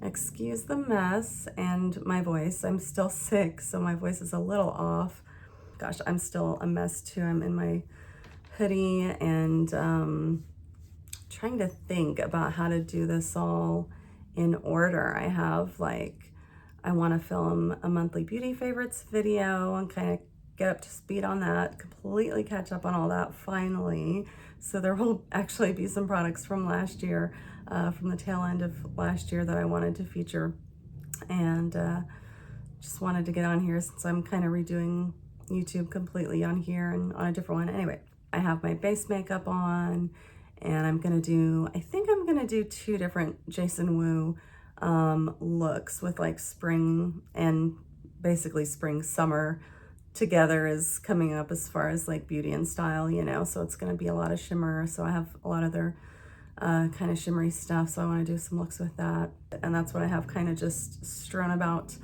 Excuse the mess and my voice. I'm still sick, so my voice is a little off. Gosh, I'm still a mess too. I'm in my hoodie and trying to think about how to do this all in order. I want to film a monthly beauty favorites video and kind of get up to speed on that, completely catch up on all that finally. So there will actually be some products from last year, from the tail end of last year that I wanted to feature. And just wanted to get on here since I'm kind of redoing YouTube completely on here and on a different one. Anyway, I have my base makeup on and I think I'm gonna do 2 different Jason Wu looks with like spring and basically spring summer together is coming up as far as like beauty and style, you know, so it's going to be a lot of shimmer. So I have a lot of their kind of shimmery stuff, so I want to do some looks with that. And that's what I have kind of just strewn about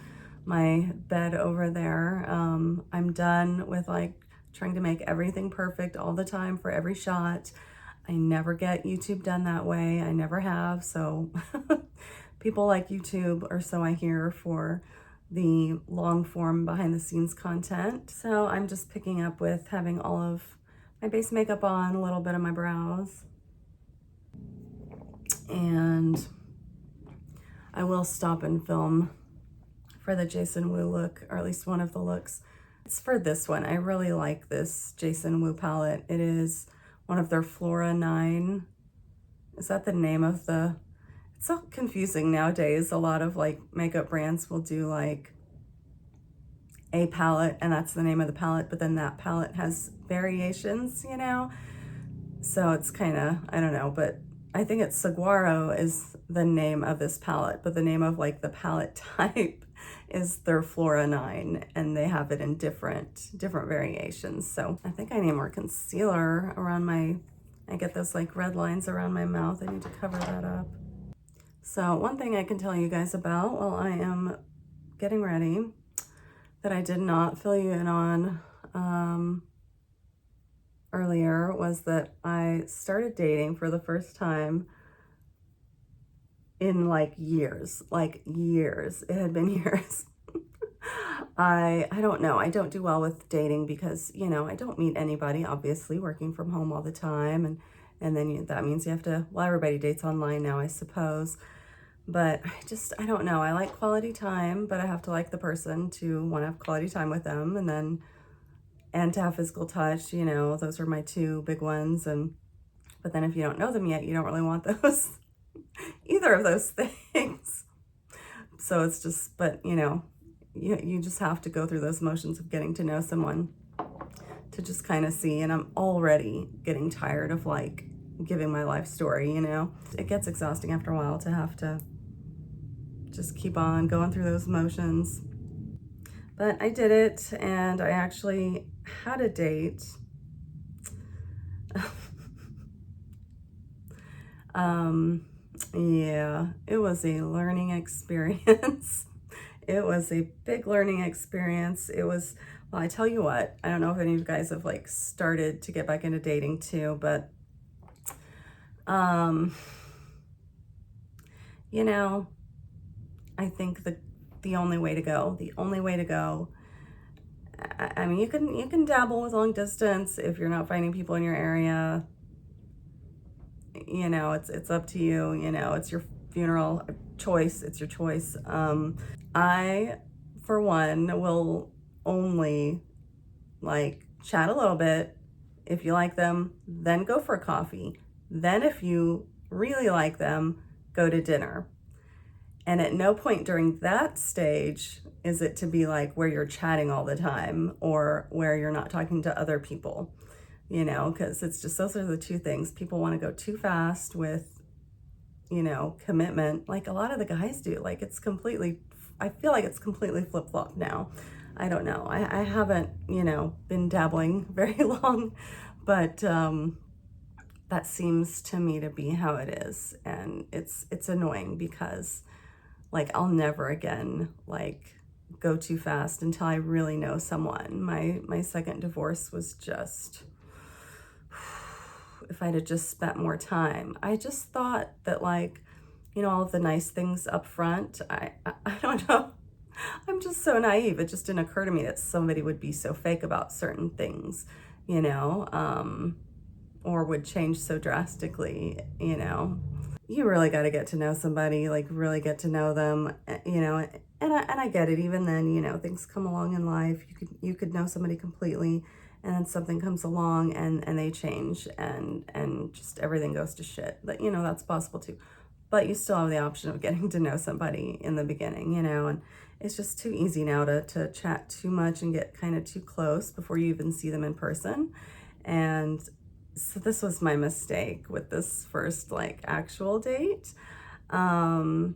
my bed over there. I'm done with like trying to make everything perfect all the time for every shot. I never get YouTube done that way. I never have. So people like YouTube, or so I hear, for the long form behind the scenes content. So I'm just picking up with having all of my base makeup on, a little bit of my brows. And I will stop and film for the Jason Wu look, or at least one of the looks. It's for this one. I really like this Jason Wu palette. It is one of their Flora 9. Is that the name of the... It's so confusing nowadays. A lot of like makeup brands will do like a palette and that's the name of the palette, but then that palette has variations, you know? So it's kind of, I don't know, but I think it's Saguaro is the name of this palette, but the name of like the palette type is their Flora 9, and they have it in different variations. So I think I need more concealer around I get those like red lines around my mouth. I need to cover that up. So one thing I can tell you guys about while I am getting ready that I did not fill you in on earlier was that I started dating for the first time in like years. It had been years. I don't know. I don't do well with dating because, you know, I don't meet anybody, obviously, working from home all the time. And then that means you have to, well, everybody dates online now, I suppose. But I don't know. I like quality time, but I have to like the person to want to have quality time with them. And to have physical touch, you know, those are my 2 big ones. But then if you don't know them yet, you don't really want those, either of those things. So it's just, but you know, you just have to go through those motions of getting to know someone to just kind of see. And I'm already getting tired of like giving my life story, you know? It gets exhausting after a while to have to just keep on going through those motions. But I did it, and I actually had a date. Yeah, it was a learning experience. It was a big learning experience. It was, well, I tell you what, I don't know if any of you guys have like started to get back into dating too, but you know, I think the only way to go, I mean, you can dabble with long distance if you're not finding people in your area. You know, it's up to you. You know, it's your funeral choice. It's your choice. I, for one, will only like chat a little bit. If you like them, then go for a coffee. Then if you really like them, go to dinner. And at no point during that stage is it to be like where you're chatting all the time or where you're not talking to other people, you know, because it's just, those are the 2 things. People want to go too fast with, you know, commitment, like a lot of the guys do. Like I feel like it's completely flip-flopped now. I don't know. I haven't, you know, been dabbling very long, but that seems to me to be how it is. And it's annoying because like I'll never again like go too fast until I really know someone. My second divorce was just, if I'd have just spent more time. I just thought that like you know, all of the nice things up front. I don't know. I'm just so naive. It just didn't occur to me that somebody would be so fake about certain things, you know, or would change so drastically, you know. You really got to get to know somebody, like really get to know them, you know. And I get it. Even then, you know, things come along in life. You could know somebody completely, and then something comes along and they change and just everything goes to shit. But you know, that's possible too. But you still have the option of getting to know somebody in the beginning, you know. And it's just too easy now to chat too much and get kind of too close before you even see them in person. And so this was my mistake with this first like actual date. Um,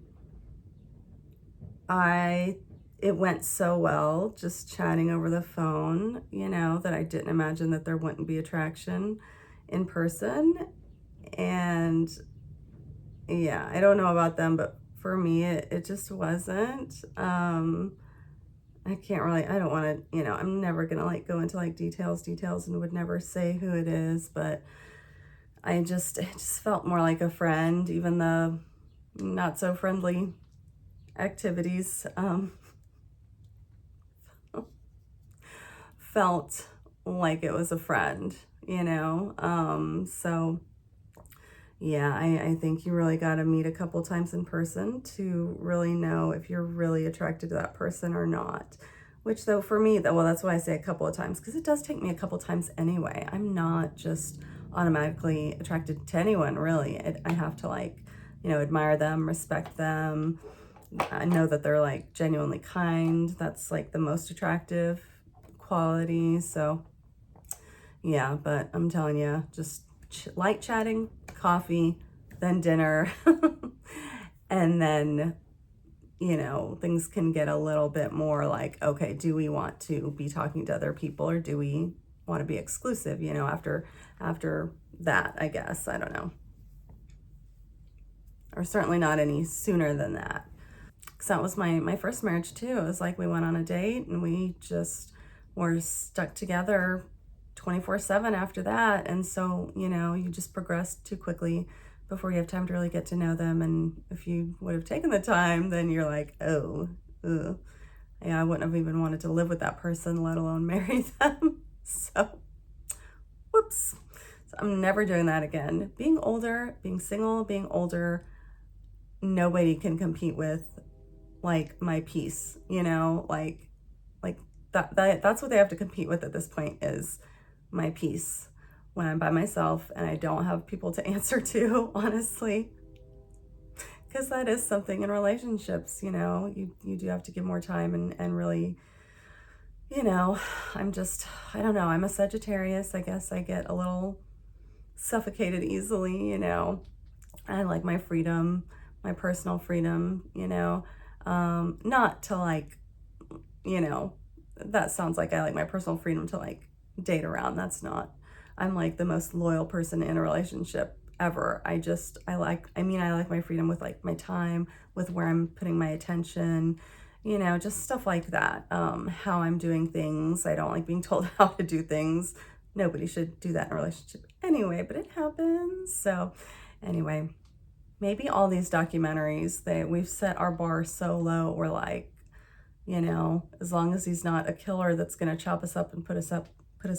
it went so well just chatting over the phone, you know, that I didn't imagine that there wouldn't be attraction in person. And yeah, I don't know about them, but for me, it just wasn't. I can't really, I don't want to, you know, I'm never gonna like go into like details and would never say who it is, but it just felt more like a friend, even the not so friendly activities felt like it was a friend, you know. So yeah, I think you really got to meet a couple times in person to really know if you're really attracted to that person or not. Which though for me, well, that's why I say a couple of times, because it does take me a couple times anyway. I'm not just automatically attracted to anyone, really. I have to like, you know, admire them, respect them. I know that they're like genuinely kind. That's like the most attractive quality. So yeah, but I'm telling you, just light chatting, coffee, then dinner, and then, you know, things can get a little bit more like, okay, do we want to be talking to other people or do we want to be exclusive, you know, after that, I guess. I don't know. Or certainly not any sooner than that. Because that was my first marriage too. It was like we went on a date and we just were stuck together 24/7 after that. And so, you know, you just progress too quickly before you have time to really get to know them. And if you would have taken the time, then you're like, oh, ugh. Yeah, I wouldn't have even wanted to live with that person, let alone marry them. So, whoops. So I'm never doing that again. Being older, being single, being older, nobody can compete with like my peace, you know, like that's what they have to compete with at this point is my peace when I'm by myself and I don't have people to answer to, honestly. Because that is something in relationships, you know, you do have to give more time and really, you know, I don't know, I'm a Sagittarius. I guess I get a little suffocated easily, you know. I like my freedom, my personal freedom, you know. Not to like, you know, that sounds like I like my personal freedom to like date around. That's not. I'm like the most loyal person in a relationship ever. I like my freedom with like my time, with where I'm putting my attention, you know, just stuff like that. How I'm doing things. I don't like being told how to do things. Nobody should do that in a relationship anyway, but it happens. So anyway, maybe all these documentaries, we've set our bar so low, we're like, you know, as long as he's not a killer that's gonna chop us up and put us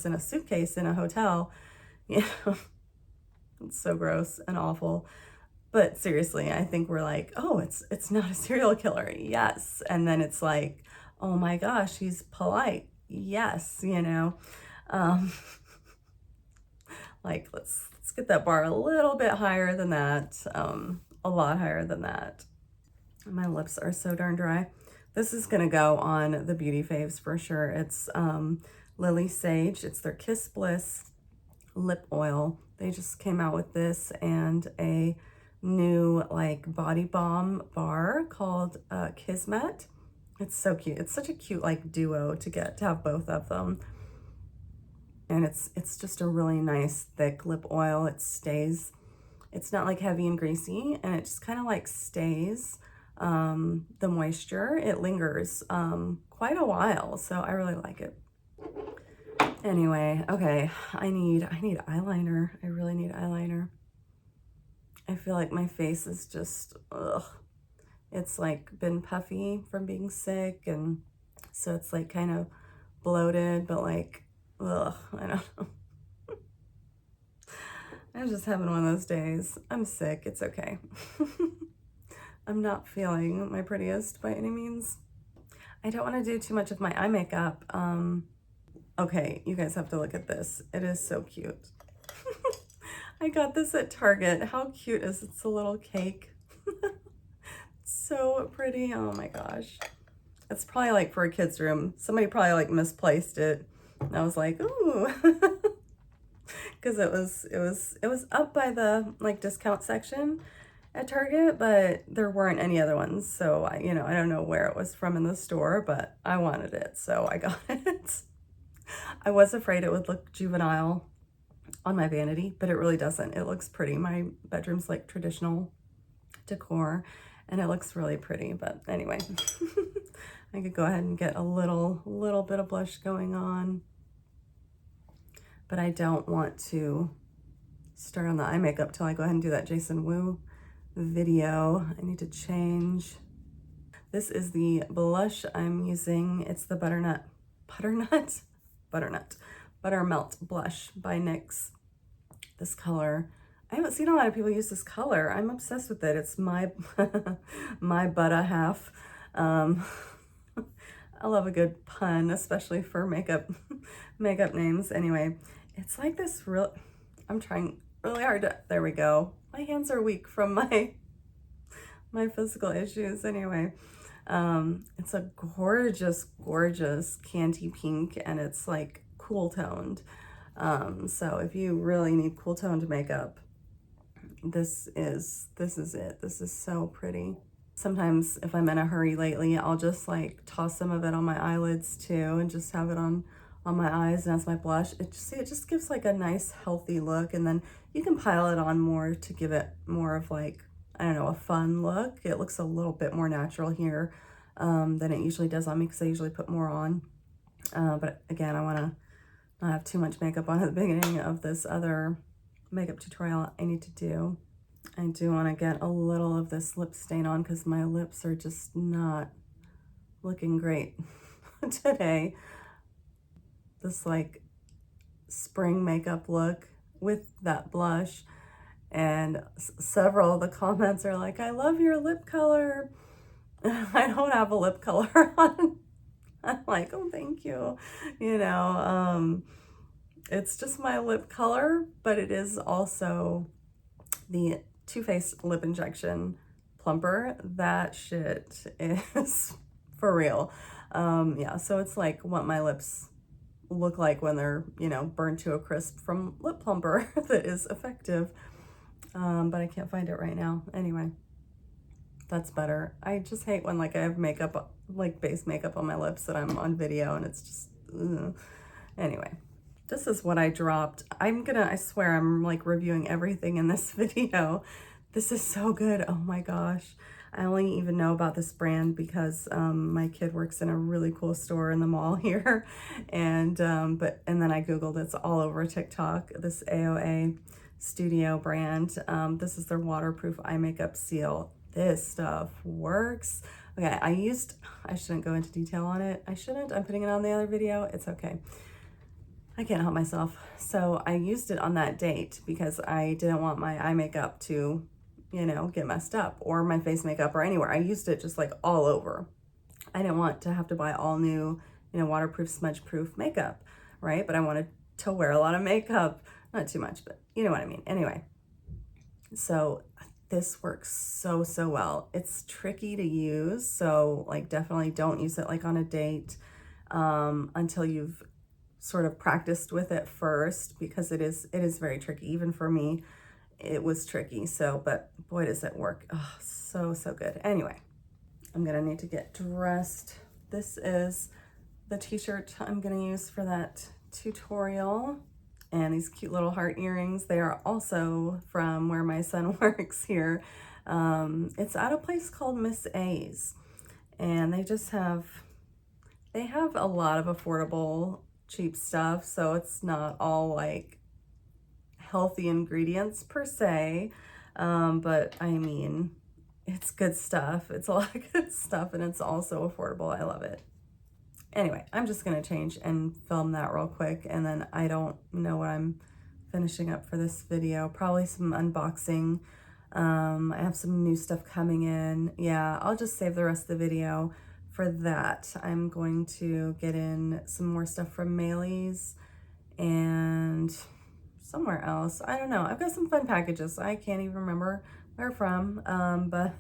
in a suitcase in a hotel, you know, it's so gross and awful. But seriously, I think we're like, oh, it's not a serial killer, yes. And then it's like, oh my gosh, he's polite, yes, you know. Um, like let's get that bar a little bit higher than that, a lot higher than that. My lips are so darn dry. This is gonna go on the beauty faves for sure. It's Lily Sage. It's their Kiss Bliss lip oil. They just came out with this and a new like body balm bar called Kismet. It's so cute. It's such a cute like duo to have both of them. And it's just a really nice thick lip oil. It stays, it's not like heavy and greasy, and it just kind of like stays the moisture. It lingers quite a while, so I really like it. Anyway, okay, I need eyeliner. I really need eyeliner. I feel like my face is just, ugh. It's like been puffy from being sick, and so it's like kind of bloated, but like, ugh, I don't know. I'm just having one of those days. I'm sick, it's okay. I'm not feeling my prettiest by any means. I don't want to do too much of my eye makeup. Okay, you guys have to look at this. It is so cute. I got this at Target. How cute is it? It's a little cake. So pretty. Oh my gosh. It's probably like for a kid's room. Somebody probably like misplaced it. And I was like, ooh. Because it was up by the like discount section at Target, but there weren't any other ones. So I don't know where it was from in the store, but I wanted it, so I got it. I was afraid it would look juvenile on my vanity, but it really doesn't. It looks pretty. My bedroom's like traditional decor, and it looks really pretty. But anyway, I could go ahead and get a little bit of blush going on, but I don't want to start on the eye makeup till I go ahead and do that Jason Wu video. I need to change. This is the blush I'm using. It's the Buttermelt blush by NYX. This color, I haven't seen a lot of people use this color. I'm obsessed with it. It's my my butta half. I love a good pun, especially for makeup names. Anyway, it's like this real, I'm trying really hard to, there we go. My hands are weak from my physical issues. Anyway, it's a gorgeous candy pink, and it's like cool toned. So if you really need cool toned makeup, this is it. This is so pretty. Sometimes if I'm in a hurry lately, I'll just like toss some of it on my eyelids too, and just have it on my eyes, and as my blush. It just gives like a nice healthy look, and then you can pile it on more to give it more of like, I don't know, a fun look. It looks a little bit more natural here than it usually does on me, because I usually put more on. But again, I want to not have too much makeup on at the beginning of this other makeup tutorial I need to do. I do want to get a little of this lip stain on, because my lips are just not looking great today. This like spring makeup look with that blush, and several of the comments are like, I love your lip color. I don't have a lip color on. I'm like, oh, thank you. It's just my lip color, but it is also the Too Faced lip injection plumper. That shit is for real. Yeah, so it's like what my lips look like when they're, burned to a crisp from lip plumper that is effective. But I can't find it right now. Anyway, that's better. I just hate when like I have makeup, like base makeup on my lips that I'm on video, and it's just, ugh. Anyway, this is what I dropped. I swear I'm like reviewing everything in this video. This is so good. Oh my gosh. I only even know about this brand because my kid works in a really cool store in the mall here. And then I Googled, it's all over TikTok, this AOA Studio brand. This is their waterproof eye makeup seal. This stuff works. Okay, I shouldn't go into detail on it. I shouldn't. I'm putting it on the other video. It's okay. I can't help myself. So I used it on that date because I didn't want my eye makeup to, get messed up, or my face makeup or anywhere. I used it just like all over. I didn't want to have to buy all new, waterproof, smudge proof makeup, right? But I wanted to wear a lot of makeup, not too much, but you know what I mean. Anyway, so this works so well. It's tricky to use, so like definitely don't use it like on a date until you've sort of practiced with it first, because it is very tricky. Even for me, it was tricky. So, but boy, does it work. Oh, so good. Anyway, I'm gonna need to get dressed. This is the t-shirt I'm gonna use for that tutorial, and these cute little heart earrings. They are also from where my son works here. It's at a place called Miss A's, and they have a lot of affordable, cheap stuff, so it's not all like healthy ingredients per se, But I mean, it's good stuff. It's a lot of good stuff, and it's also affordable. I love it. Anyway, I'm just gonna change and film that real quick, and then I don't know what I'm finishing up for this video. Probably some unboxing. I have some new stuff coming in. Yeah, I'll just save the rest of the video for that. I'm going to get in some more stuff from Maylee's and somewhere else. I don't know. I've got some fun packages. I can't even remember where from, but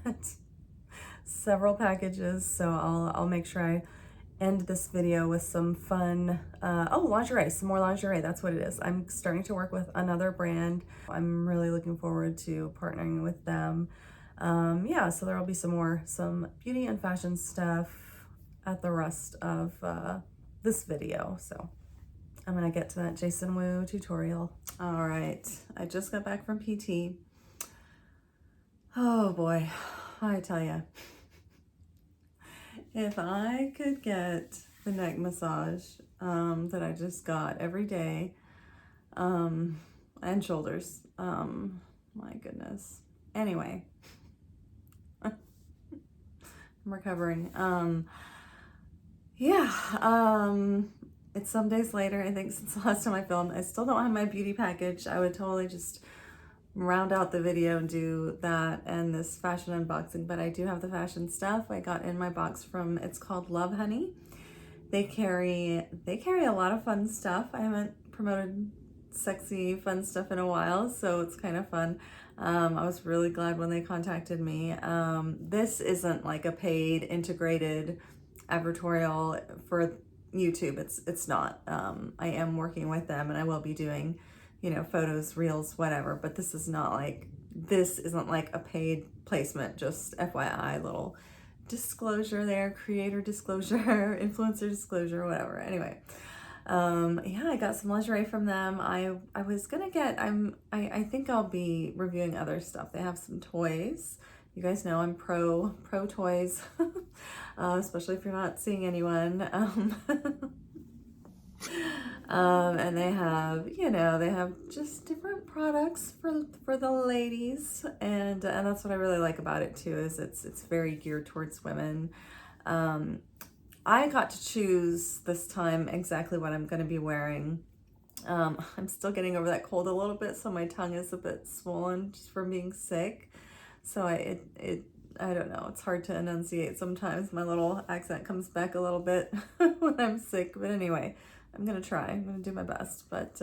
several packages. So I'll make sure I end this video with some fun, oh, lingerie, some more lingerie. That's what it is. I'm starting to work with another brand. I'm really looking forward to partnering with them. Yeah, so there'll be some beauty and fashion stuff at the rest of this video. So I'm gonna get to that Jason Wu tutorial. All right, I just got back from PT. Oh boy, I tell you, if I could get the neck massage that I just got every day, and shoulders, my goodness. Anyway, I'm recovering. Yeah, it's some days later, I think, since the last time I filmed. I still don't have my beauty package. I would totally just round out the video and do that and this fashion unboxing, but I do have the fashion stuff I got in my box from, it's called Love Honey. They carry a lot of fun stuff. I haven't promoted sexy fun stuff in a while, so it's kind of fun. I was really glad when they contacted me. This isn't like a paid integrated advertorial for YouTube. It's not. I am working with them, and I will be doing, you know, photos, reels, whatever, but this isn't like a paid placement. Just FYI, little disclosure there, creator disclosure, influencer disclosure, whatever. Anyway, yeah, I got some lingerie from them. I was gonna get, I think I'll be reviewing other stuff. They have some toys. You guys know I'm pro toys, especially if you're not seeing anyone. And they have, you know, they have just different products for the ladies, and that's what I really like about it too, is it's very geared towards women. I got to choose this time exactly what I'm going to be wearing. I'm still getting over that cold a little bit, so my tongue is a bit swollen just from being sick. So I don't know, it's hard to enunciate sometimes. My little accent comes back a little bit when I'm sick, but anyway, I'm gonna try. I'm gonna do my best. But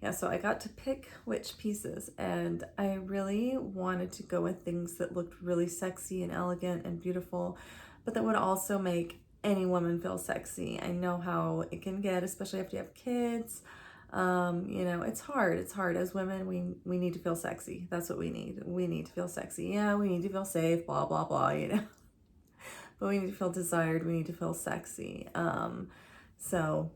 yeah, so I got to pick which pieces, and I really wanted to go with things that looked really sexy and elegant and beautiful, but that would also make any woman feel sexy. I know how it can get, especially after you have kids. You know, it's hard as women. We need to feel sexy. That's what we need to feel sexy. Yeah, we need to feel safe, blah blah blah, you know, but we need to feel desired. We need to feel sexy. So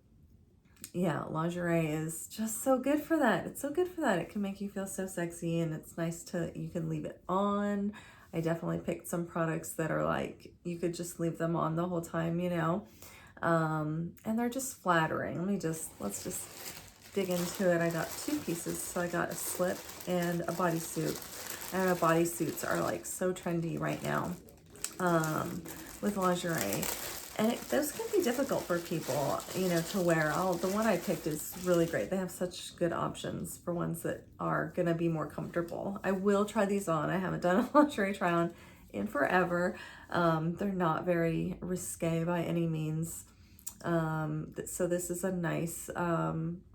yeah, lingerie is just so good for that. It's so good for that. It can make you feel so sexy, and it's nice you can leave it on. I definitely picked some products that are like, you could just leave them on the whole time, you know, and they're just flattering. Let's just dig into it. I got two pieces. So I got a slip and a bodysuit. I know bodysuits are like so trendy right now, with lingerie. And those can be difficult for people, you know, to wear. The one I picked is really great. They have such good options for ones that are going to be more comfortable. I will try these on. I haven't done a lingerie try on in forever. They're not very risque by any means. So this is a nice,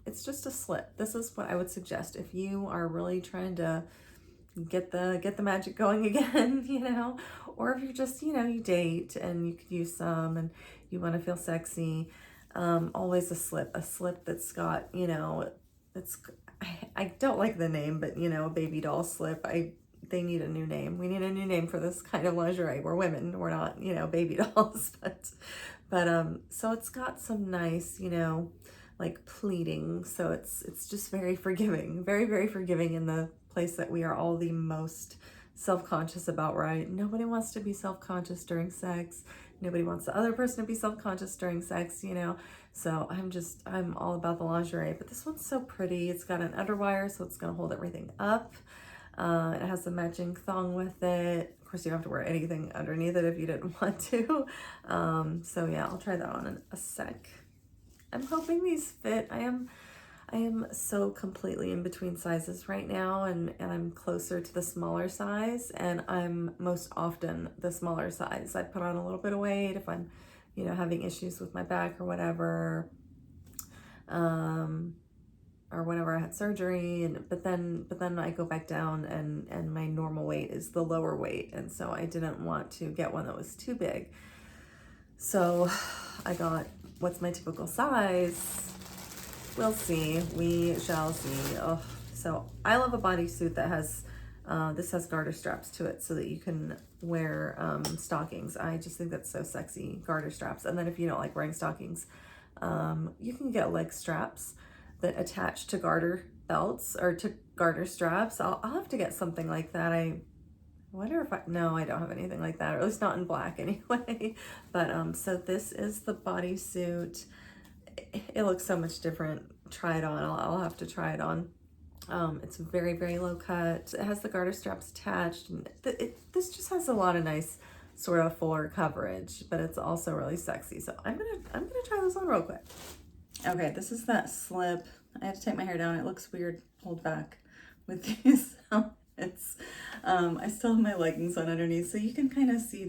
it's just a slip. This is what I would suggest if you are really trying to get the magic going again, you know, or if you're just, you know, you date and you could use some and you want to feel sexy. Always a slip that's got, you know, I don't like the name, but you know, a baby doll slip. They need a new name. We need a new name for this kind of lingerie. We're women, we're not, you know, baby dolls, but so it's got some nice, you know, like pleating. So it's just very forgiving, very, very forgiving in the place that we are all the most self-conscious about, right? Nobody wants to be self-conscious during sex. Nobody wants the other person to be self-conscious during sex, you know? So I'm all about the lingerie, but this one's so pretty. It's got an underwire, so it's gonna hold everything up. It has the matching thong with it. Of course, you don't have to wear anything underneath it if you didn't want to. So yeah, I'll try that on in a sec. I'm hoping these fit. I am so completely in between sizes right now, and I'm closer to the smaller size, and I'm most often the smaller size. I put on a little bit of weight if I'm, you know, having issues with my back or whatever. Or whenever I had surgery, but then I go back down, and my normal weight is the lower weight, and so I didn't want to get one that was too big. So I got what's my typical size. We'll see. We shall see. Oh, so I love a bodysuit that has this has garter straps to it so that you can wear stockings. I just think that's so sexy, garter straps. And then if you don't like wearing stockings, you can get leg straps that attach to garter belts or to garter straps. I'll have to get something like that. I wonder if no, I don't have anything like that, or at least not in black anyway. But so this is the bodysuit. It looks so much different. Try it on. I'll have to try it on. It's very, very low cut. It has the garter straps attached, and this just has a lot of nice sort of fuller coverage, but it's also really sexy. So I'm gonna try this on real quick. Okay, this is that slip. I had to take my hair down. It looks weird pulled back with these outfits. I still have my leggings on underneath, so you can kind of see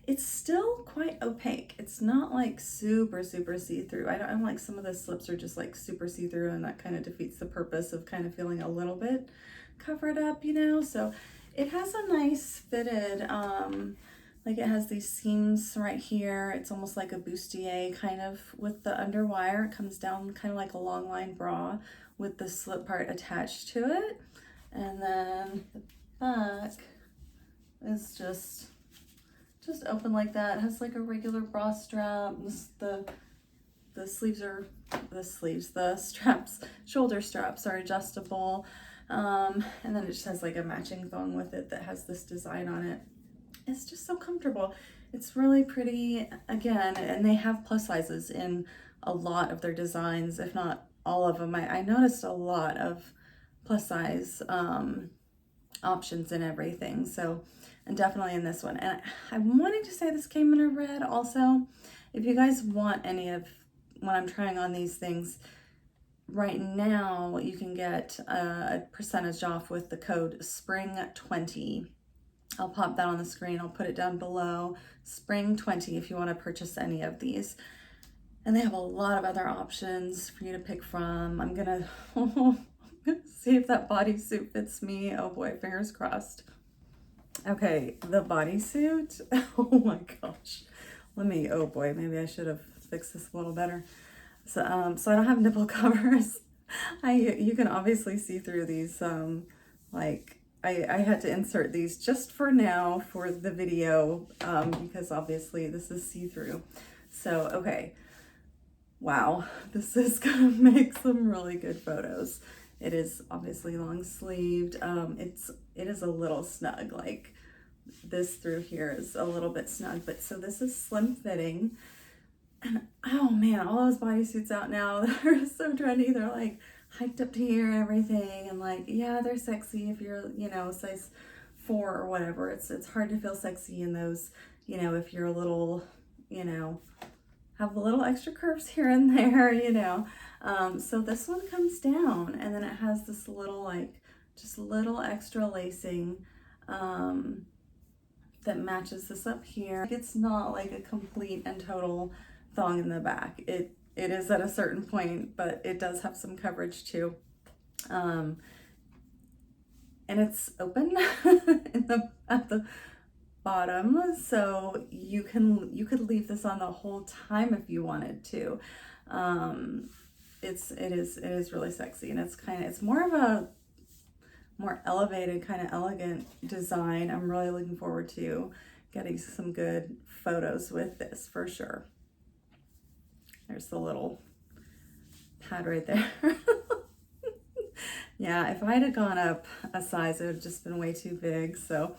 it's still quite opaque. It's not like super see-through. I don't like some of the slips are just like super see-through, and that kind of defeats the purpose of kind of feeling a little bit covered up, you know? So it has a nice fitted, like it has these seams right here. It's almost like a bustier kind of with the underwire. It comes down kind of like a long line bra with the slip part attached to it. And then the back is just open like that. It has like a regular bra strap. The straps, shoulder straps are adjustable. And then it just has like a matching thong with it that has this design on it. It's just so comfortable. It's really pretty, again, and they have plus sizes in a lot of their designs, if not all of them. I noticed a lot of plus size options in everything. So, and definitely in this one. And I'm wanting to say this came in a red also. If you guys want any of when I'm trying on these things, right now you can get a percentage off with the code SPRING20. I'll pop that on the screen. I'll put it down below. SPRING20 if you want to purchase any of these. And they have a lot of other options for you to pick from. I'm gonna see if that bodysuit fits me. Oh boy, fingers crossed. Okay, the bodysuit. Oh my gosh. Oh boy, maybe I should have fixed this a little better. So, so I don't have nipple covers. You can obviously see through these, like, I had to insert these just for now for the video, because obviously this is see-through. So, okay. Wow, this is gonna make some really good photos. It is obviously long sleeved. It is a little snug, like this through here is a little bit snug, but so this is slim fitting. And oh man, all those bodysuits out now that are so trendy, they're like hiked up to here and everything, and like, yeah, they're sexy if you're, you know, size 4 or whatever. It's hard to feel sexy in those, you know, if you're a little, you know, have a little extra curves here and there, you know. So this one comes down, and then it has this little, like, just little extra lacing that matches this up here. It's not like a complete and total thong in the back. It is at a certain point, but it does have some coverage too. And it's open at the bottom, so you could leave this on the whole time if you wanted to. It is really sexy, and it's more of a more elevated, kind of elegant design. I'm really looking forward to getting some good photos with this for sure. There's the little pad right there. Yeah, if I had gone up a size, it would have just been way too big. So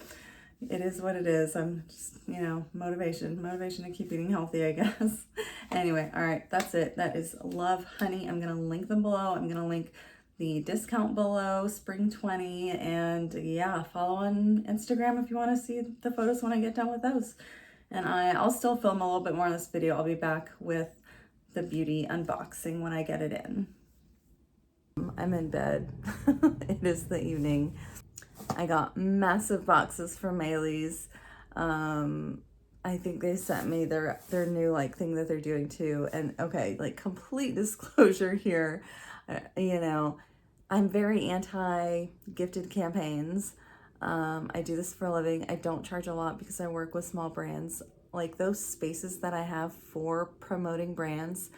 it is what it is. I'm just, you know, motivation to keep eating healthy, I guess. Anyway, all right, that's it. That is Love Honey. I'm going to link them below. I'm going to link the discount below, spring 20. And yeah, follow on Instagram if you want to see the photos when I get done with those. And I'll still film a little bit more in this video. I'll be back with the beauty unboxing when I get it in. I'm in bed. It is the evening. I got massive boxes from Maylee's. I think they sent me their new like thing that they're doing too. And okay, like complete disclosure here, you know, I'm very anti gifted campaigns. I do this for a living. I don't charge a lot because I work with small brands. Like those spaces that I have for promoting brands,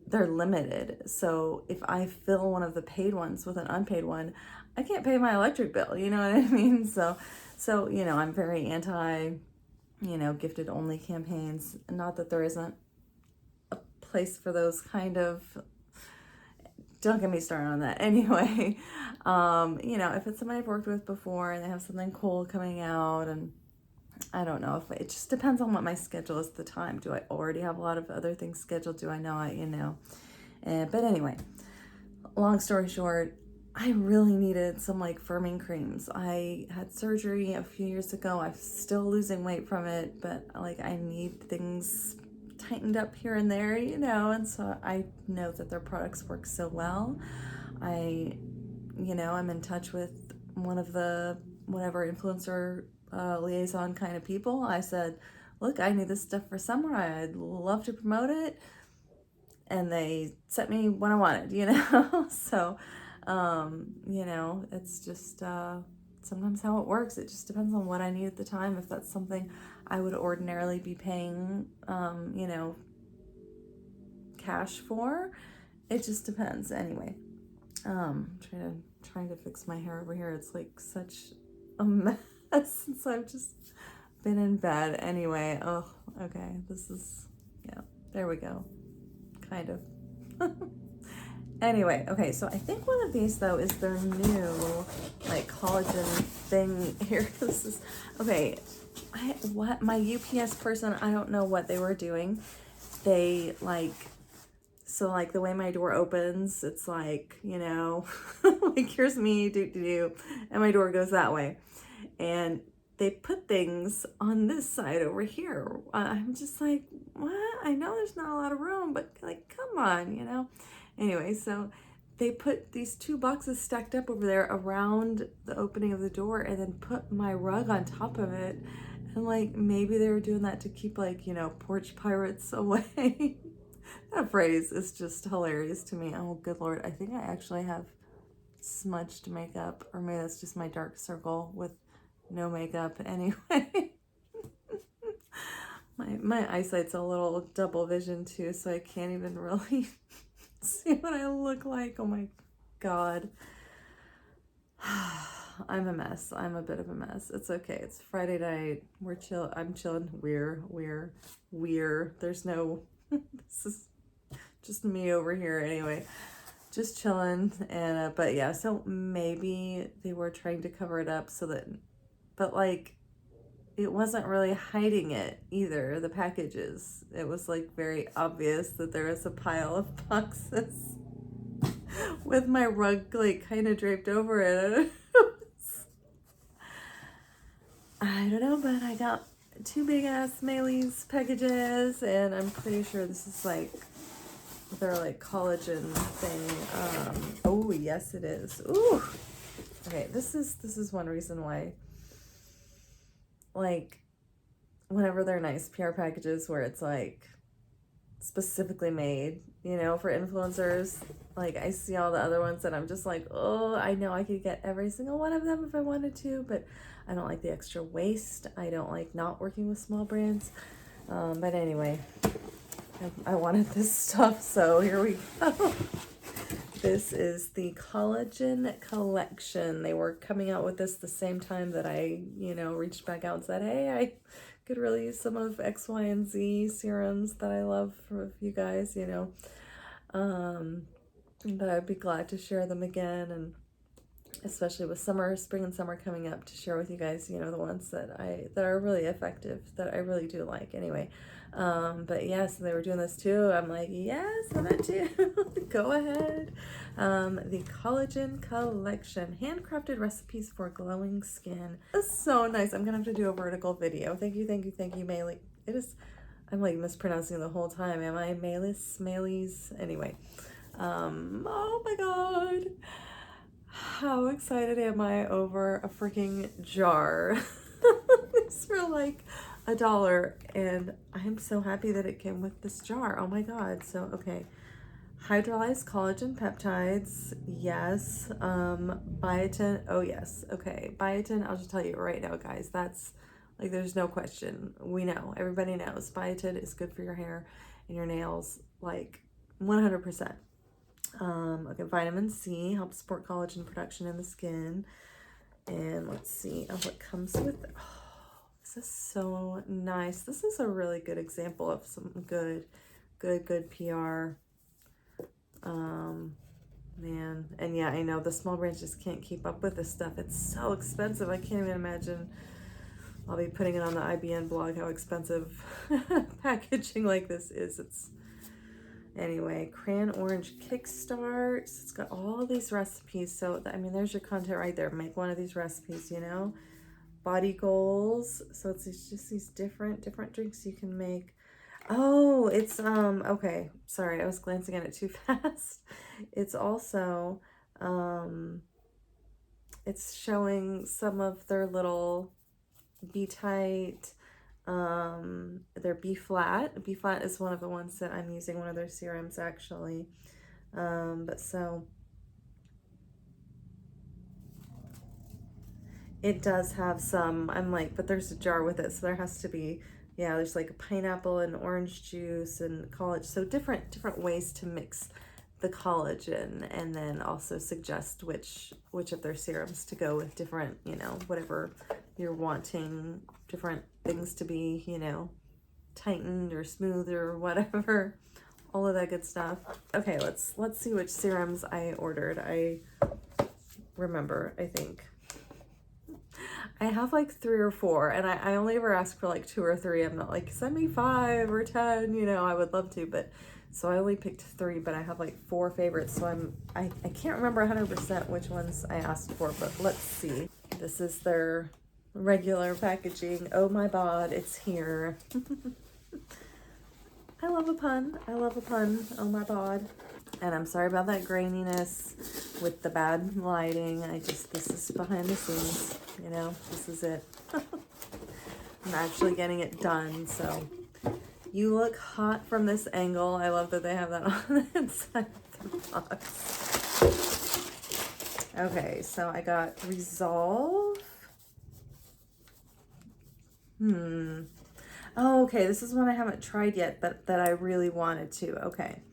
they're limited. So if I fill one of the paid ones with an unpaid one, I can't pay my electric bill. You know what I mean? So, you know, I'm very anti, you know, gifted only campaigns. Not that there isn't a place for those kind of, don't get me started on that. Anyway, you know, if it's somebody I've worked with before and they have something cool coming out, and I don't know, if it just depends on what my schedule is at the time. Do I already have a lot of other things scheduled? Do I not, you know? But anyway, long story short, I really needed some like firming creams. I had surgery a few years ago. I'm still losing weight from it, but like I need things tightened up here and there, you know, and so I know that their products work so well. You know, I'm in touch with one of the whatever influencer liaison kind of people. I said, look, I need this stuff for summer. I'd love to promote it. And they sent me what I wanted, you know? So, you know, it's just sometimes how it works. It just depends on what I need at the time. If that's something I would ordinarily be paying, you know, cash for, it just depends. Anyway, trying to fix my hair over here. It's like such a mess since I've just been in bed. Anyway, oh, okay, this is, yeah, there we go. Kind of. Anyway, okay, so I think one of these though is their new like collagen thing here. This is okay. My UPS person, I don't know what they were doing. They like, so like the way my door opens, it's like, you know, like here's me, and my door goes that way. And they put things on this side over here. I'm just like, what? I know there's not a lot of room, but like, come on, you know? Anyway, so they put these two boxes stacked up over there around the opening of the door and then put my rug on top of it. And like, maybe they were doing that to keep like, you know, porch pirates away. That phrase is just hilarious to me. Oh, good Lord. I think I actually have smudged makeup, or maybe that's just my dark circle with no makeup. Anyway, my eyesight's a little double vision too, so I can't even really see what I look like. Oh my God. I'm a mess. I'm a bit of a mess. It's okay. It's Friday night. I'm chilling. We're. There's no, this is just me over here. Anyway, just chilling. And, but yeah, so maybe they were trying to cover it up so that, but like, it wasn't really hiding it either, the packages. It was like very obvious that there was a pile of boxes with my rug like kind of draped over it. I don't know, but I got 2 big ass Maylee's packages, and I'm pretty sure this is like their like collagen thing. Oh yes it is. Ooh. Okay, this is one reason why, like, whenever they're nice PR packages where it's like specifically made, you know, for influencers, like I see all the other ones and I'm just like, oh, I know I could get every single one of them if I wanted to, but I don't like the extra waste. I don't like not working with small brands. But anyway, I wanted this stuff, so here we go. This is the collagen collection. They were coming out with this the same time that I, you know, reached back out and said, hey, I could really use some of X, Y, and Z serums that I love from you guys, you know. But I'd be glad to share them again. And especially with summer, spring and summer coming up, to share with you guys, you know, the ones that are really effective, that I really do like anyway. But yeah, so they were doing this too. I'm like, yes, I'm that too. Go ahead. The Collagen Collection, handcrafted recipes for glowing skin. That's so nice. I'm gonna have to do a vertical video. Thank you, thank you, thank you, Maylee. It is, I'm like mispronouncing the whole time. Am I Maylis? Anyway. Oh my god. How excited am I over a freaking jar? It's for like $1, and I'm so happy that it came with this jar. Oh my god. So okay, hydrolyzed collagen peptides, yes. Biotin, oh yes. Okay, biotin, I'll just tell you right now, guys, that's like, there's no question. We know, everybody knows biotin is good for your hair and your nails, like 100%. Okay, vitamin C helps support collagen production in the skin. And let's see what comes with it. Oh, this is so nice. This is a really good example of some good PR. Man, and yeah, I know the small brands just can't keep up with this stuff. It's so expensive. I can't even imagine. I'll be putting it on the IBN blog how expensive packaging like this is. It's anyway, Crayon Orange Kickstart. It's got all these recipes. So, I mean, there's your content right there. Make one of these recipes, you know. Body Goals. So it's just these different drinks you can make. Oh, it's, okay. Sorry, I was glancing at it too fast. It's also, it's showing some of their little Be Tight, their B Flat. B Flat is one of the ones that I'm using, one of their serums actually. But so it does have some, I'm like, but there's a jar with it, so there has to be, yeah, there's like a pineapple and orange juice and collagen. So different ways to mix the collagen, and then also suggest which of their serums to go with different, you know, whatever you're wanting, different things to be, you know, tightened or smooth or whatever, all of that good stuff. Okay, let's see which serums I ordered. I remember, I think I have like 3 or 4, and I only ever ask for like 2 or 3. I'm not like, send me 5 or 10, you know, I would love to, but so I only picked 3, but I have like 4 favorites, so I can't remember 100% which ones I asked for, but let's see. This is their regular packaging. Oh my god, it's here. I love a pun. I love a pun. Oh my god. And I'm sorry about that graininess with the bad lighting. This is behind the scenes, you know, this is it. I'm actually getting it done, so you look hot from this angle. I love that they have that on the inside of the box. Okay, so I got Resolve. Oh, okay, this is one I haven't tried yet, but that I really wanted to. Okay,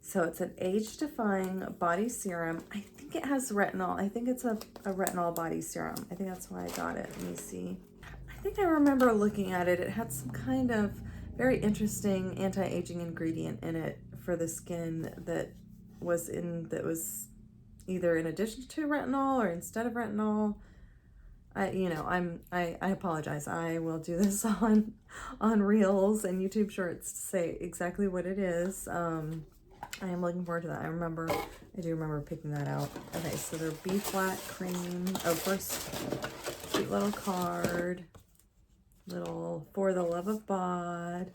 so it's an age-defying body serum. I think it has retinol. I think it's a retinol body serum. I think that's why I got it. Let me see. I think I remember looking at it. It had some kind of very interesting anti-aging ingredient in it for the skin that was either in addition to retinol or instead of retinol. I apologize. I will do this on Reels and YouTube Shorts to say exactly what it is. I am looking forward to that. I do remember picking that out. Okay, so they're B Flat cream. Oh, first, cute little card. Little For the Love of Bod.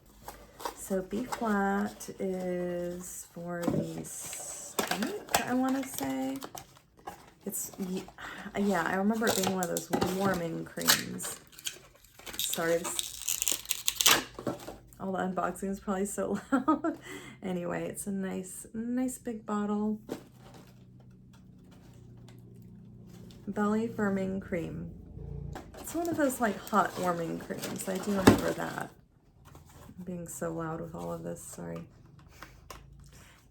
So B Flat is for the stomach, I want to say. It's, yeah, I remember it being one of those warming creams. Sorry, all the unboxing is probably so loud. Anyway, it's a nice big bottle. Belly Firming Cream. It's one of those like hot warming creams. I do remember that. I'm being so loud with all of this, sorry.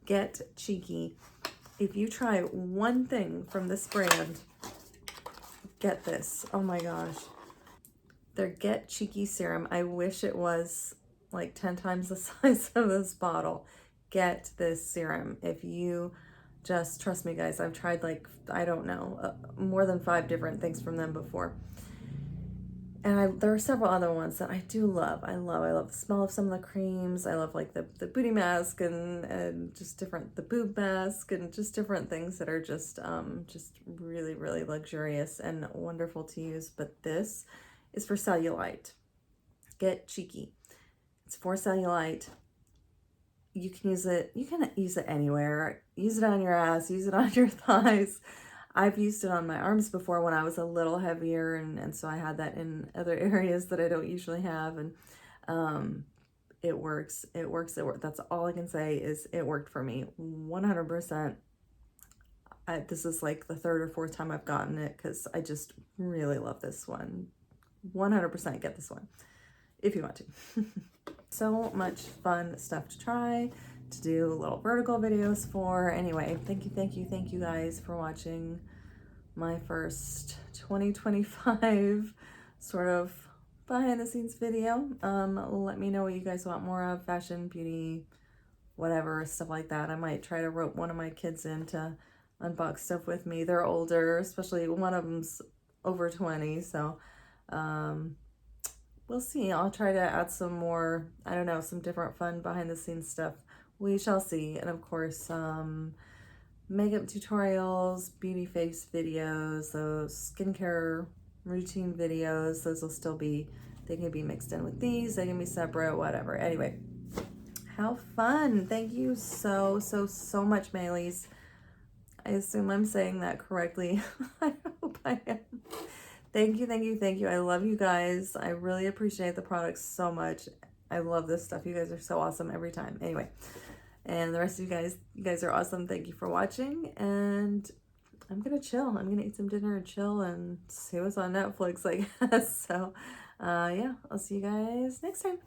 Get Cheeky. If you try one thing from this brand, get this. Oh my gosh. Their Get Cheeky serum. I wish it was like 10 times the size of this bottle. Get this serum. If you Just trust me, guys. I've tried like, I don't know, more than 5 different things from them before. And there are several other ones that I do love. I love the smell of some of the creams. I love like the booty mask and just different, the boob mask and just different things that are just really, really luxurious and wonderful to use. But this is for cellulite. Get cheeky. It's for cellulite. You can use it anywhere. Use it on your ass, use it on your thighs. I've used it on my arms before when I was a little heavier, and so I had that in other areas that I don't usually have, and it works. That's all I can say is it worked for me 100%. This is like the 3rd or 4th time I've gotten it because I just really love this one. 100% get this one if you want to. So much fun stuff to try, to do little vertical videos for. Anyway, thank you guys for watching my first 2025 sort of behind the scenes video. Let me know what you guys want more of, fashion, beauty, whatever, stuff like that. I might try to rope one of my kids in to unbox stuff with me. They're older, especially one of them's over 20, so we'll see. I'll try to add some more, I don't know, some different fun behind the scenes stuff. We shall see. And of course, makeup tutorials, beauty face videos, those skincare routine videos, those will still be, they can be mixed in with these, they can be separate, whatever. Anyway, how fun. Thank you so much, Maylies. I assume I'm saying that correctly. I hope I am. Thank you. I love you guys. I really appreciate the products so much. I love this stuff. You guys are so awesome every time. Anyway, and the rest of you guys are awesome. Thank you for watching. And I'm going to chill. I'm going to eat some dinner and chill and see what's on Netflix, I guess. So, yeah, I'll see you guys next time.